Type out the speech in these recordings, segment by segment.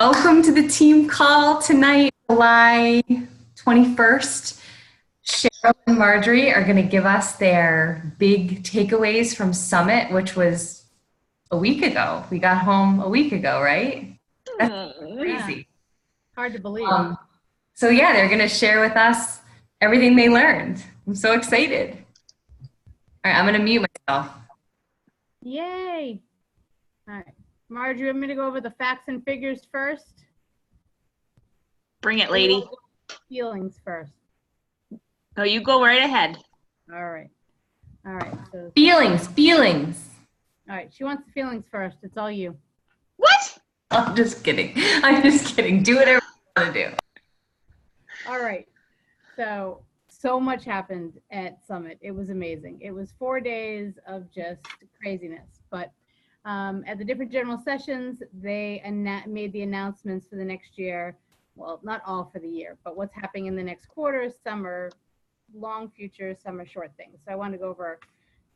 Welcome to the team call tonight, July 21st. Cheryl and Marjorie are going to give us their big takeaways from Summit, which was a week ago. We got home a week ago, right? That's Yeah, crazy. hard to believe. So yeah, they're going to share with us everything they learned. I'm so excited. All right, I'm going to mute myself. Yay. All right. Marjorie, I'm going to go over the facts and figures first. Bring it, lady. Feelings first. No, you go right ahead. All right. All right. So Feelings. All right. She wants the feelings first. It's all you. What? I'm just kidding. Do whatever you want to do. All right. So much happened at Summit. It was amazing. It was 4 days of just craziness. But at the different general sessions, they made the announcements for the next year. Well, not all for the year, but what's happening in the next quarter. Some are long future, some are short things. So I want to go over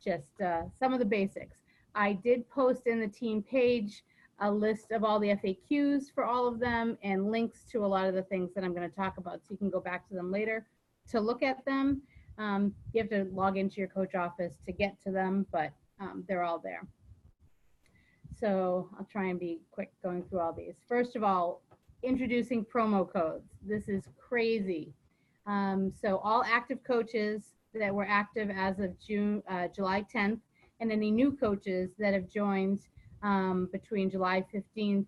just some of the basics. I did post in the team page a list of all the FAQs for all of them and links to a lot of the things that I'm going to talk about, so you can go back to them later to look at them. You have to log into your coach office to get to them, but they're all there. So I'll try and be quick going through all these. First of all, introducing promo codes. This is crazy. So all active coaches that were active as of July 10th, and any new coaches that have joined between July 15th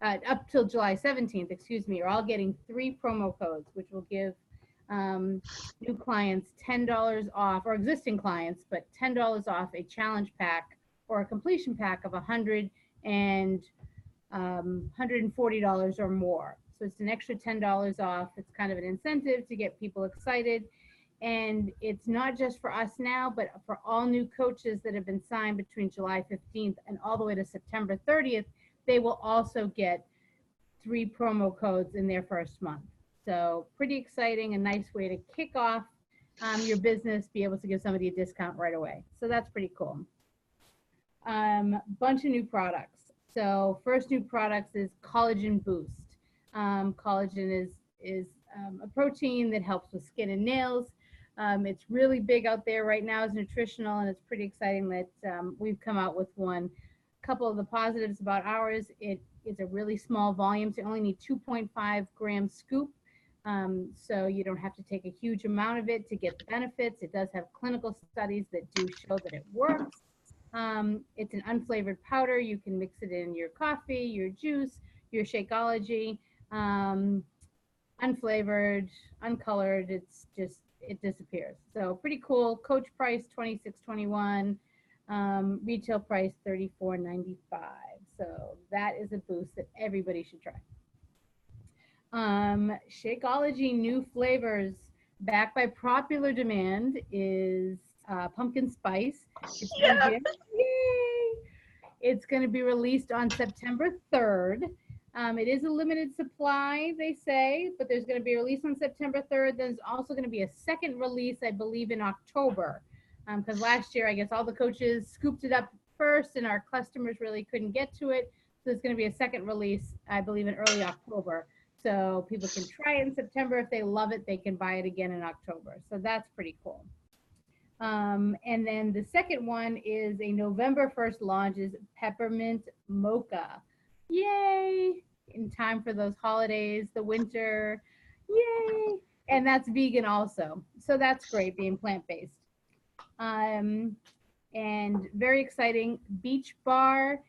up till July 17th, excuse me, are all getting 3 promo codes, which will give new clients $10 off, or existing clients, but $10 off a challenge pack or a completion pack of $100 and $140 or more. So it's an extra $10 off. It's kind of an incentive to get people excited. And it's not just for us now, but for all new coaches that have been signed between July 15th and all the way to September 30th, they will also get 3 promo codes in their first month. So pretty exciting, a nice way to kick off your business, be able to give somebody a discount right away. So that's pretty cool. Bunch of new products. So first new products is Collagen Boost. Collagen is a protein that helps with skin and nails. It's really big out there right now as nutritional, and it's pretty exciting that we've come out with one. A couple of the positives about ours: it is a really small volume, so you only need 2.5 gram scoop. So you don't have to take a huge amount of it to get the benefits. It does have clinical studies that do show that it works. It's an unflavored powder. You can mix it in your coffee, your juice, your Shakeology. Unflavored, uncolored, it disappears. So pretty cool. Coach price $26.21, retail price $34.95. So that is a boost that everybody should try. Shakeology new flavors, backed by popular demand, is pumpkin spice. It's going to be released on September 3rd. It is a limited supply, they say, but there's going to be a release on September 3rd. There's also going to be a second release, I believe, in October, because last year, I guess all the coaches scooped it up first and our customers really couldn't get to it. So there's going to be a second release, I believe, in early October. So people can try it in September. If they love it, they can buy it again in October. So that's pretty cool. And then the second one is a November 1st launch, is Peppermint Mocha. Yay! In time for those holidays, the winter. Yay! And that's vegan also. So that's great, being plant-based. And very exciting, Beach Bar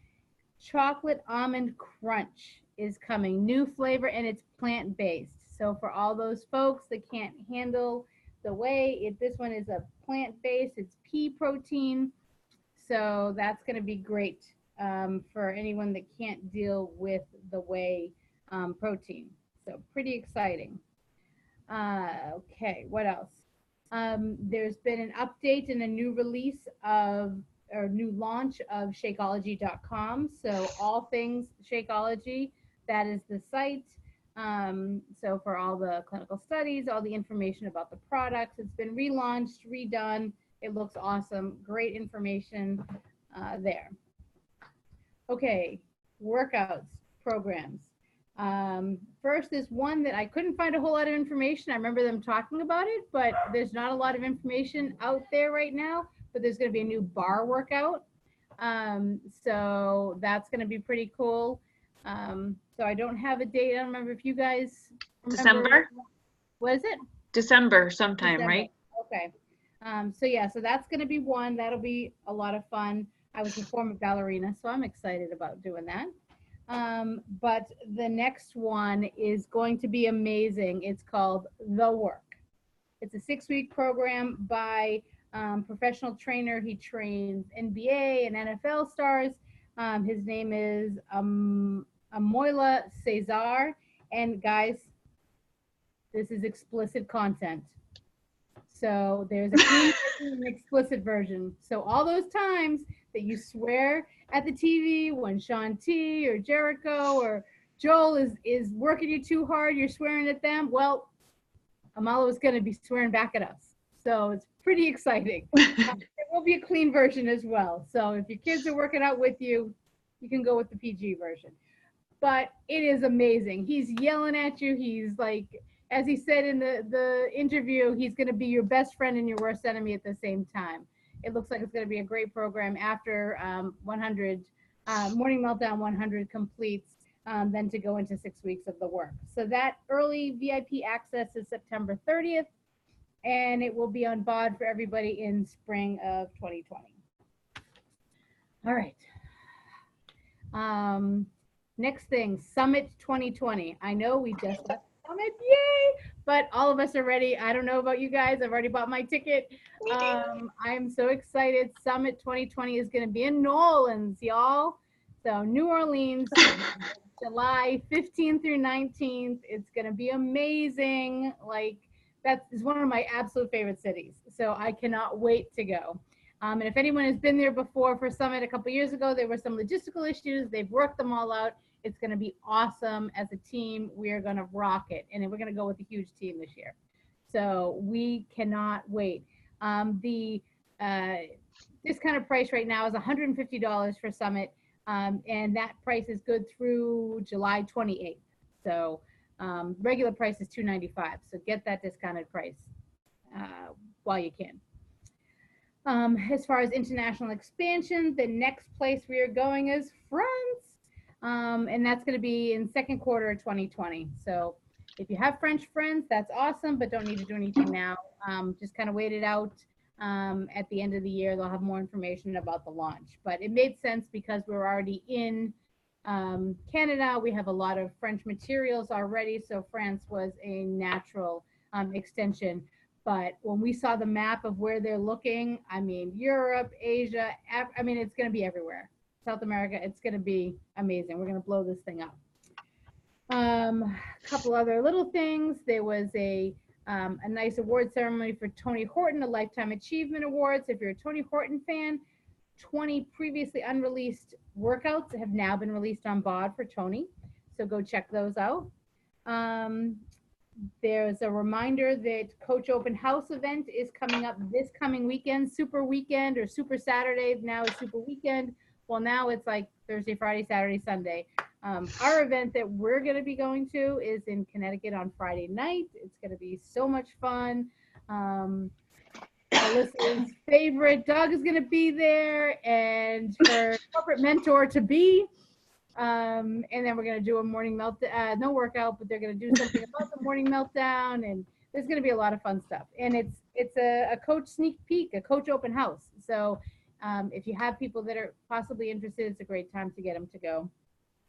Chocolate Almond Crunch is coming. New flavor, and it's plant-based. So for all those folks that can't handle the whey, this one is a plant-based. It's pea protein. So that's going to be great for anyone that can't deal with the whey protein. So pretty exciting. Okay, what else? There's been an update and a new release or new launch of Shakeology.com. So all things Shakeology, that is the site. So for all the clinical studies, all the information about the products, it's been relaunched, redone. It looks awesome. Great information there. Okay, workouts, programs. First is one that I couldn't find a whole lot of information. I remember them talking about it, but there's not a lot of information out there right now. But there's going to be a new bar workout. So that's going to be pretty cool. So I don't have a date. I don't remember if you guys remember. December? What is it? December sometime, December. right? Okay. So yeah, so that's going to be one. That'll be a lot of fun. I was a former ballerina, so I'm excited about doing that. But the next one is going to be amazing. It's called The Work. It's a 6-week program by professional trainer. He trains NBA and NFL stars. His name is Amoila Cesar. And guys, this is explicit content. So there's a clean version and an explicit version. So all those times that you swear at the TV when Sean T or Jericho or Joel is working you too hard, you're swearing at them. Well, Amala is going to be swearing back at us. So it's pretty exciting. There will be a clean version as well. So if your kids are working out with you, you can go with the PG version. But it is amazing. He's yelling at you. He's like, as he said in the interview, he's going to be your best friend and your worst enemy at the same time. It looks like it's going to be a great program after 100, Morning Meltdown 100 completes, then to go into 6 weeks of the work. So that early VIP access is September 30th, and it will be on BOD for everybody in spring of 2020. All right. Next thing, Summit 2020. I know we just left Summit, yay! But all of us are ready. I don't know about you guys. I've already bought my ticket. I'm so excited. Summit 2020 is going to be in New Orleans, y'all. So New Orleans, July 15th through 19th. It's going to be amazing. Like, that is one of my absolute favorite cities. So I cannot wait to go. And if anyone has been there before for Summit a couple years ago, there were some logistical issues. They've worked them all out. It's going to be awesome. As a team, we are going to rock it. And we're going to go with a huge team this year. So we cannot wait. The discounted price right now is $150 for Summit. And that price is good through July 28th. So regular price is $295. So get that discounted price while you can. As far as international expansion, the next place we are going is France. And that's going to be in second quarter of 2020. So if you have French friends, that's awesome, but don't need to do anything now. Just kind of wait it out. At the end of the year, they'll have more information about the launch. But it made sense because we're already in Canada. We have a lot of French materials already. So France was a natural extension. But when we saw the map of where they're looking, I mean, Europe, Asia, I mean, it's going to be everywhere. South America, it's going to be amazing. We're going to blow this thing up. A couple other little things. There was a nice award ceremony for Tony Horton, a Lifetime Achievement Awards. If you're a Tony Horton fan, 20 previously unreleased workouts have now been released on BOD for Tony. So go check those out. There's a reminder that Coach Open House event is coming up this coming weekend, Super Weekend or Super Saturday. Now it's Super Weekend. Well, now it's like Thursday, Friday, Saturday, Sunday. Our event that we're going to be going to is in Connecticut on Friday night. It's going to be so much fun. Alyssa's favorite dog is going to be there, and her corporate mentor to be. And then we're going to do a morning meltdown, no workout, but they're going to do something about the morning meltdown, and there's going to be a lot of fun stuff. And it's a coach sneak peek, a coach open house. So if you have people that are possibly interested, it's a great time to get them to go.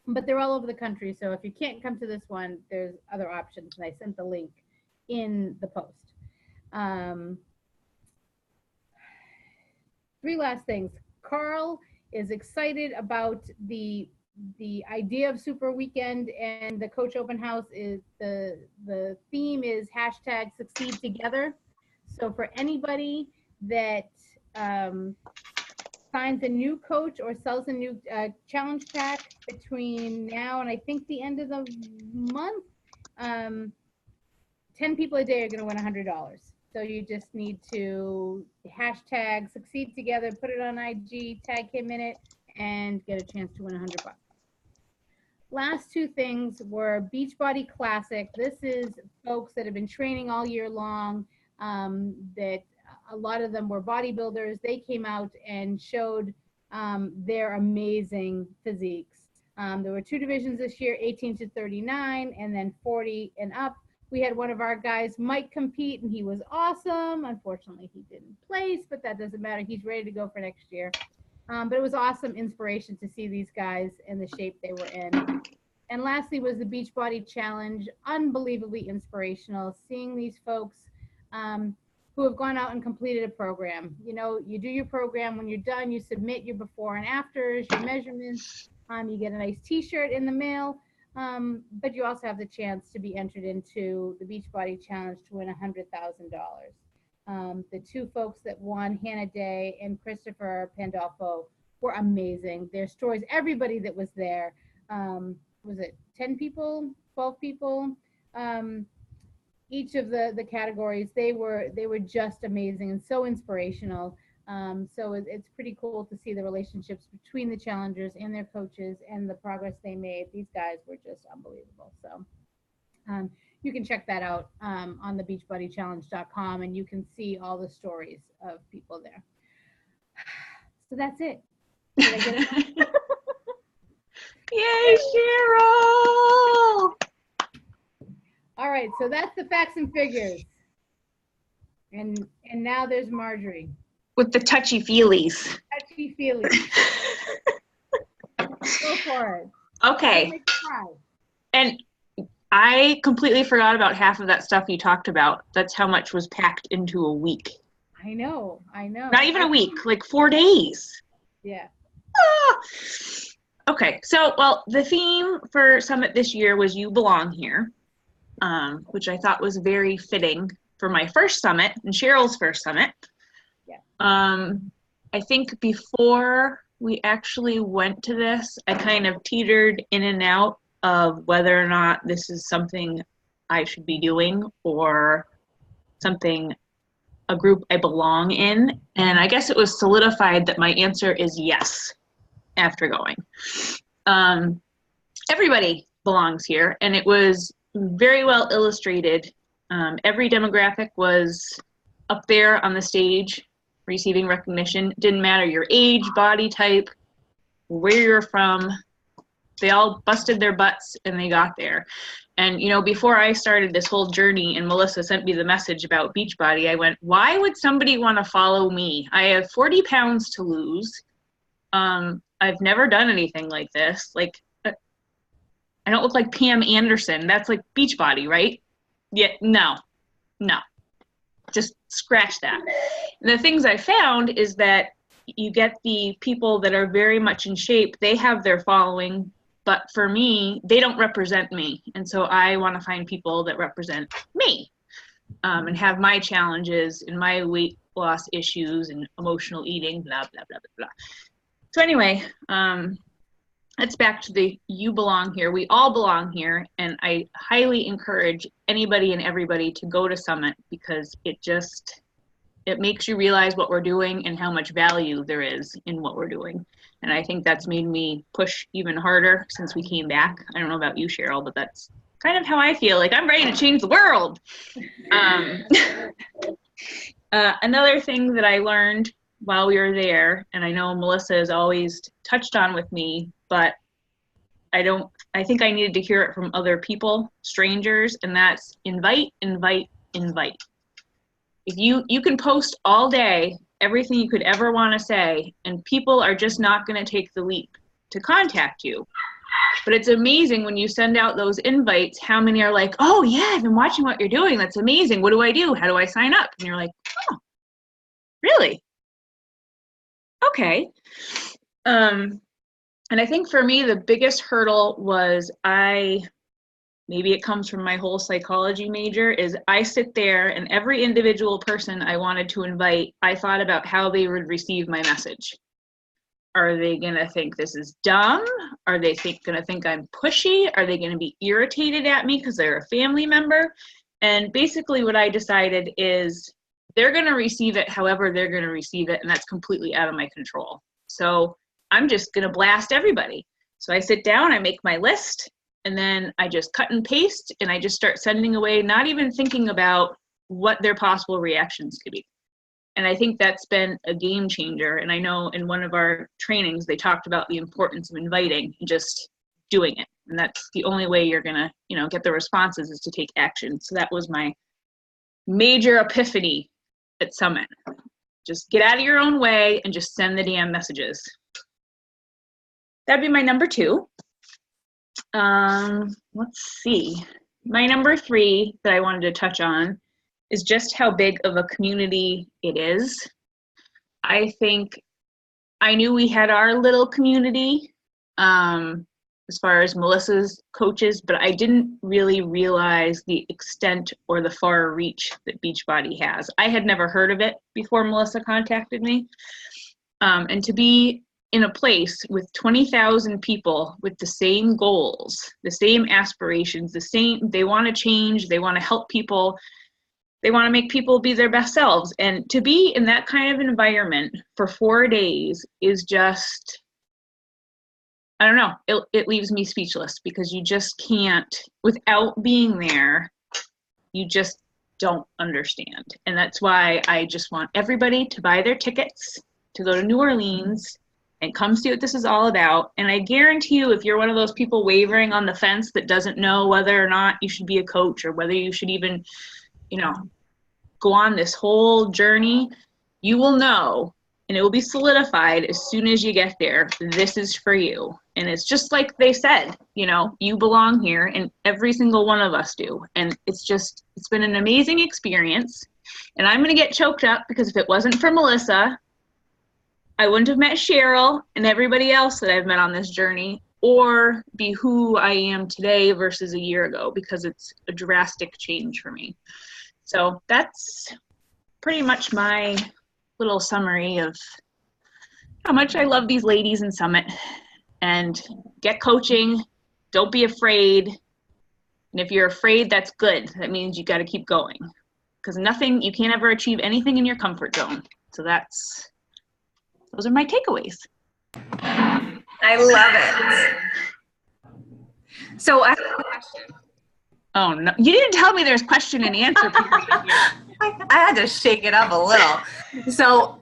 But they're all over the country, so if you can't come to this one, there's other options, and I sent the link in the post. 3 last things. Carl is excited about the idea of Super Weekend, and the Coach Open House is the theme is hashtag Succeed Together. So for anybody that signs a new coach or sells a new challenge pack between now and I think the end of the month, 10 people a day are going to win $100. So you just need to hashtag Succeed Together, put it on IG, tag him in it, and get a chance to win $100. Last two things were Beachbody Classic. This is folks that have been training all year long, that a lot of them were bodybuilders. They came out and showed their amazing physiques. There were two divisions this year, 18 to 39 and then 40 and up. We had one of our guys, Mike, compete, and he was awesome. Unfortunately, he didn't place, but that doesn't matter. He's ready to go for next year. But it was awesome inspiration to see these guys and the shape they were in. And lastly was the Beachbody Challenge, unbelievably inspirational, seeing these folks who have gone out and completed a program. You know, you do your program, when you're done, you submit your before and afters, your measurements, you get a nice t-shirt in the mail, but you also have the chance to be entered into the Beachbody Challenge to win $100,000. The two folks that won, Hannah Day and Christopher Pandolfo, were amazing. Their stories, everybody that was there, was it 10 people, 12 people? Each of the categories, they were just amazing and so inspirational. So it's pretty cool to see the relationships between the challengers and their coaches and the progress they made. These guys were just unbelievable. So you can check that out on the beachbodychallenge.com, and you can see all the stories of people there. So that's it. Did I get it? Yay, Cheryl! All right, so that's the facts and figures. And now there's Marjorie. With the touchy feelies. Touchy feely. Go for it. Okay. Make it cry. And I completely forgot about half of that stuff you talked about. That's how much was packed into a week. I know. Not even a week, like 4 days. Yeah. Ah! Okay, so, well, the theme for Summit this year was You Belong Here, which I thought was very fitting for my first Summit and Cheryl's first Summit. Yeah. I think before we actually went to this, I kind of teetered in and out of whether or not this is something I should be doing or something, a group I belong in. And I guess it was solidified that my answer is yes after going. Everybody belongs here, and it was very well illustrated. Every demographic was up there on the stage receiving recognition. Didn't matter your age, body type, where you're from. They all busted their butts and they got there. And, you know, before I started this whole journey and Melissa sent me the message about Beachbody, I went, why would somebody want to follow me? I have 40 pounds to lose. I've never done anything like this. Like, I don't look like Pam Anderson. That's like Beachbody, right? Yeah, no. Just scratch that. And the things I found is that you get the people that are very much in shape, they have their following, but for me, they don't represent me. And so I want to find people that represent me and have my challenges and my weight loss issues and emotional eating, blah, blah, blah, blah, blah. So anyway, it's back to the You Belong Here. We all belong here, and I highly encourage anybody and everybody to go to Summit because it makes you realize what we're doing and how much value there is in what we're doing. And I think that's made me push even harder since we came back. I don't know about you, Cheryl, but that's kind of how I feel. Like, I'm ready to change the world. Another thing that I learned while we were there, and I know Melissa has always touched on with me, but I think I needed to hear it from other people, strangers, and that's invite. If you can post all day everything you could ever want to say, and people are just not going to take the leap to contact you. But it's amazing when you send out those invites, how many are like, oh yeah, I've been watching what you're doing. That's amazing. What do I do? How do I sign up? And you're like, oh, really? Okay. And I think for me, the biggest hurdle was maybe it comes from my whole psychology major, is I sit there and every individual person I wanted to invite, I thought about how they would receive my message. Are they going to think this is dumb? Are they going to think I'm pushy? Are they going to be irritated at me because they're a family member? And basically what I decided is they're going to receive it however they're going to receive it, and that's completely out of my control. So I'm just going to blast everybody. So I sit down, I make my list, and then I just cut and paste, and I just start sending away, not even thinking about what their possible reactions could be. And I think that's been a game changer. And I know in one of our trainings, they talked about the importance of inviting and just doing it. And that's the only way you're gonna, get the responses, is to take action. So that was my major epiphany at Summit. Just get out of your own way and just send the damn messages. That'd be my number 2. Let's see. My number 3 that I wanted to touch on is just how big of a community it is. I think I knew we had our little community as far as Melissa's coaches, but I didn't really realize the extent or the far reach that Beachbody has. I had never heard of it before Melissa contacted me. And to be in a place with 20,000 people with the same goals, the same aspirations, they want to change, they want to help people, they want to make people be their best selves. And to be in that kind of environment for 4 days is just, I don't know, it leaves me speechless, because you just can't, without being there, you just don't understand. And that's why I just want everybody to buy their tickets to go to New Orleans and come see what this is all about. And I guarantee you, if you're one of those people wavering on the fence that doesn't know whether or not you should be a coach, or whether you should even, go on this whole journey, you will know, and it will be solidified as soon as you get there, this is for you. And it's just like they said, you belong here, and every single one of us do. And it's been an amazing experience. And I'm going to get choked up, because if it wasn't for Melissa, I wouldn't have met Cheryl and everybody else that I've met on this journey, or be who I am today versus a year ago, because it's a drastic change for me. So that's pretty much my little summary of how much I love these ladies in Summit. And get coaching, don't be afraid. And if you're afraid, that's good. That means you got to keep going, because you can't ever achieve anything in your comfort zone. So those are my takeaways. I love it. So I have a question. Oh, no. You didn't tell me there's question and answer period here. I had to shake it up a little. So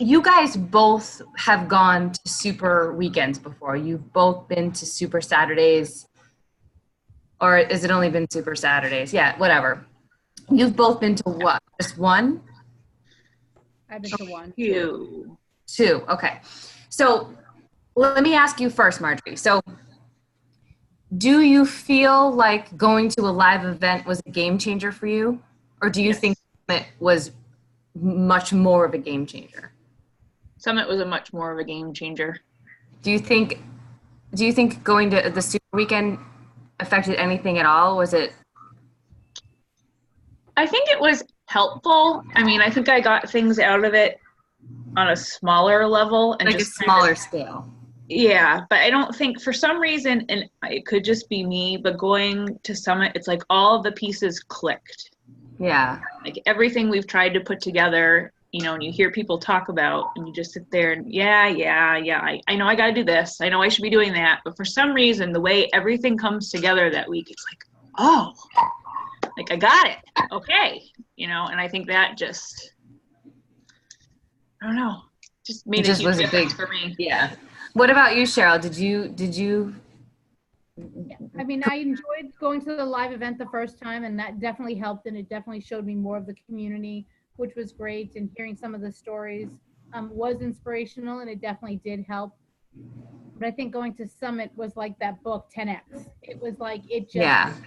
you guys both have gone to super weekends before. You've both been to super Saturdays, or is it only been super Saturdays? Yeah, whatever. You've both been to what? Just one? I've been to one. Two, okay. So let me ask you first, Marjorie. So do you feel like going to a live event was a game changer for you? Or do you think it was much more of a game changer? Summit was a much more of a game changer. Do you think going to the super weekend affected anything at all? Was it? I think it was helpful. I mean, I think I got things out of it on a smaller level, and Like just a smaller scale. Yeah, but I don't think, for some reason, and it could just be me, but going to Summit, it's like all of the pieces clicked. Yeah. Like everything we've tried to put together, and you hear people talk about, and you just sit there and yeah, I know I got to do this. I know I should be doing that. But for some reason, the way everything comes together that week, it's like, oh, like I got it. Okay. And I think that just, I don't know, just made a huge difference for me. Yeah. What about you, Cheryl? Did you? Yeah. I mean, I enjoyed going to the live event the first time, and that definitely helped, and it definitely showed me more of the community, which was great. And hearing some of the stories was inspirational, and it definitely did help. But I think going to Summit was like that book 10X. It was like, it just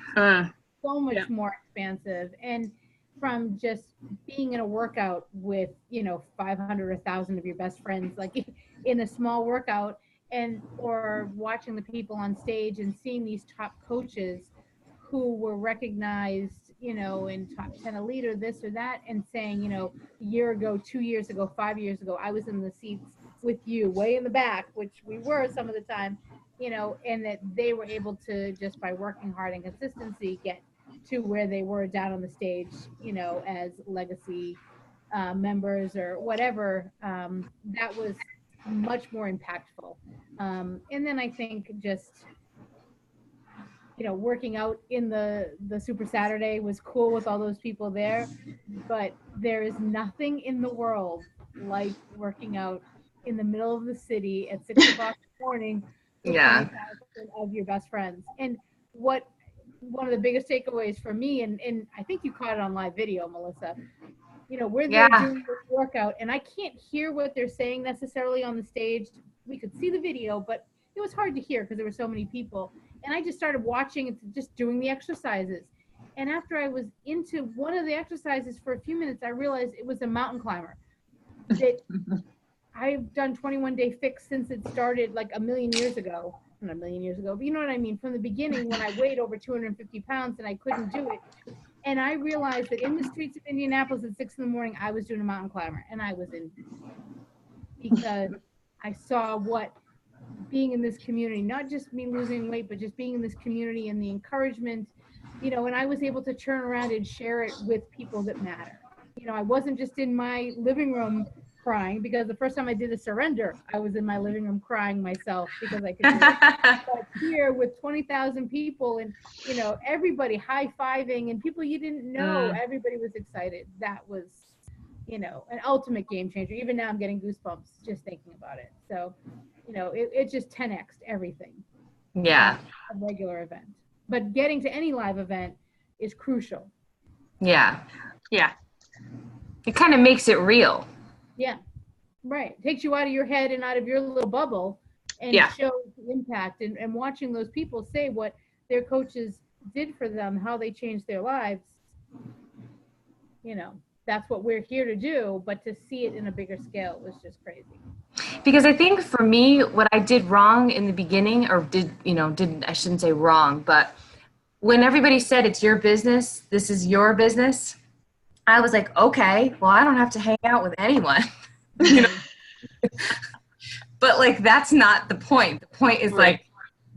so much more expansive. And from just being in a workout with 500 or 1,000 of your best friends, like in a small workout, or watching the people on stage and seeing these top coaches who were recognized, in top 10 elite or this or that, and saying, a year ago, 2 years ago, 5 years ago, I was in the seats with you way in the back, which we were some of the time, and that they were able to, just by working hard and consistency, get to where they were down on the stage, as legacy members or whatever. That was much more impactful. And then I think just, working out in the Super Saturday was cool with all those people there, but there is nothing in the world like working out in the middle of the city at 6 o'clock in the morning with Yeah. 20,000 of your best friends. And one of the biggest takeaways for me, and I think you caught it on live video, Melissa, we're there doing this workout, and I can't hear what they're saying necessarily on the stage. We could see the video, but it was hard to hear because there were so many people. And I just started watching and just doing the exercises. And after I was into one of the exercises for a few minutes, I realized it was a mountain climber. That I've done 21-day fix since it started like a million years ago. Not a million years ago, but you know what I mean? From the beginning when I weighed over 250 pounds and I couldn't do it. And I realized that in the streets of Indianapolis at 6 in the morning, I was doing a mountain climber. And I was in, because I saw what being in this community, not just me losing weight, but just being in this community and the encouragement, and I was able to turn around and share it with people that matter. I wasn't just in my living room crying, because the first time I did a surrender, I was in my living room crying myself because I could do it. But here with 20,000 people and, everybody high-fiving and people you didn't know, everybody was excited. That was, an ultimate game changer. Even now I'm getting goosebumps just thinking about it. So, it just 10x'd everything. Yeah. A regular event. But getting to any live event is crucial. Yeah. Yeah. It kind of makes it real. Yeah. Right. It takes you out of your head and out of your little bubble and shows the impact. And watching those people say what their coaches did for them, how they changed their lives, that's what we're here to do. But to see it in a bigger scale was just crazy. Because I think for me, what I did wrong in the beginning, or I shouldn't say wrong, but when everybody said it's your business, this is your business, I was like, okay, well, I don't have to hang out with anyone. But like, that's not the point. The point is like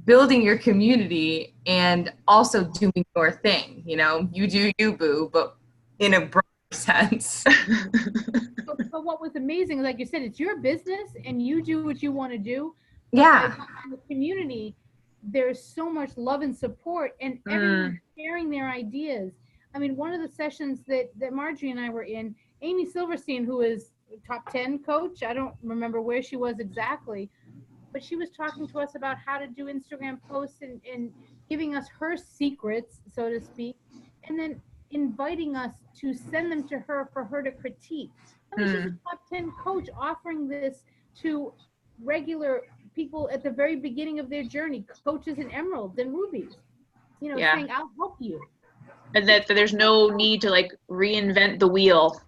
building your community and also doing your thing. You do you, boo, but in a broader sense. But what was amazing, like you said, it's your business and you do what you want to do. Yeah. In the community, there's so much love and support and everyone sharing their ideas. I mean, one of the sessions that Marjorie and I were in, Amy Silverstein, who is top 10 coach, I don't remember where she was exactly, but she was talking to us about how to do Instagram posts and giving us her secrets, so to speak, and then inviting us to send them to her for her to critique. I mean, she's a top 10 coach offering this to regular people at the very beginning of their journey, coaches in emeralds and rubies, saying, I'll help you. And that there's no need to like reinvent the wheel,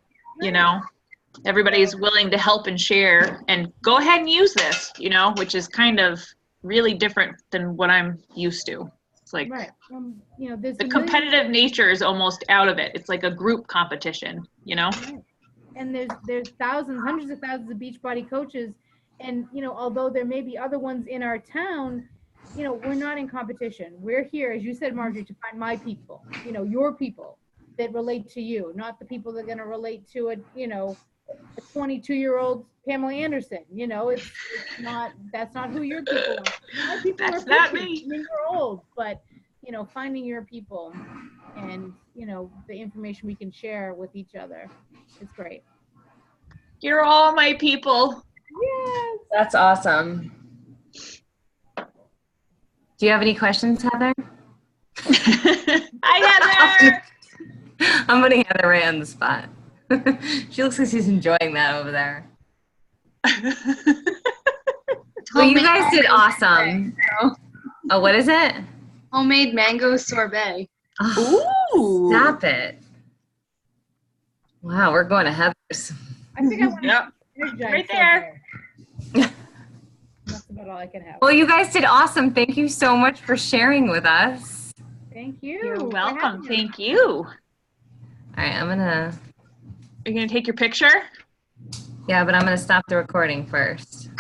Everybody's willing to help and share and go ahead and use this, which is kind of really different than what I'm used to. It's like, the competitive nature is almost out of it. It's like a group competition, Right. And there's thousands, hundreds of thousands of Beachbody coaches. And, although there may be other ones in our town, we're not in competition. We're here, as you said, Marjorie, to find my people, your people that relate to you, not the people that are going to relate to a 22-year-old Pamela Anderson. It's not, that's not who your people are. My people that's are not 50. me. I mean, you're old, but, finding your people and, the information we can share with each other is great. You're all my people. Yes. That's awesome. Do you have any questions, Heather? Hi, Heather. I'm putting Heather right on the spot. She looks like she's enjoying that over there. Well, you guys did awesome. Oh, what is it? Homemade mango sorbet. Oh, Ooh. stop it. Wow, we're going to Heather's. I think I want Yep. to Right there. That's about all I can have. Well, you guys did awesome. Thank you so much for sharing with us. Thank you. You're for welcome. having me. Thank you. All right, I'm going to, Are you going to take your picture? yeah, but I'm going to stop the recording first.